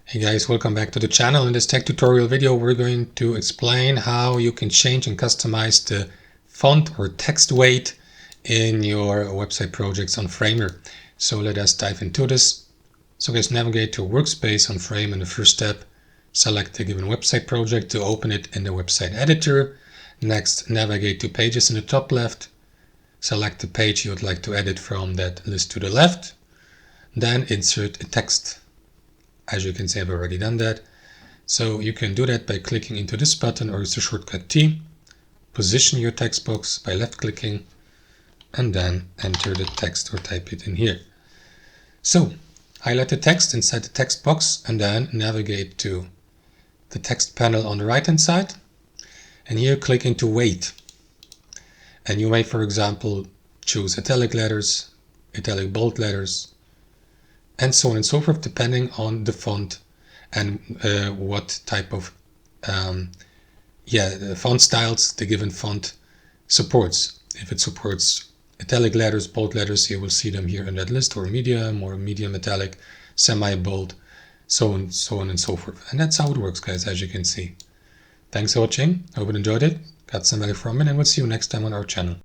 Hey guys, welcome back to the channel. In this tech tutorial video, we're going to explain how you can change and customize the font or text weight in your website projects on Framer. So let us dive into this. So guys, navigate to Workspace on Frame. In the first step, select the given website project to open it in the website editor. Next, navigate to Pages in the top left. Select the page you would like to edit from that list to the left. Then insert a text. As you can see, I've already done that. So you can do that by clicking into this button or use the shortcut T. Position your text box by left clicking and then enter the text or type it in here. So highlight the text inside the text box and then navigate to the text panel on the right hand side. And here click into weight. And you may, for example, choose italic letters, italic bold letters, and so on and so forth, depending on the font and what type of font styles the given font supports. If it supports italic letters, bold letters, you will see them here in that list, or medium italic, semi-bold, so on and so forth. And that's how it works, guys, as you can see. Thanks for watching. I hope you enjoyed it, got some value from it, and we'll see you next time on our channel.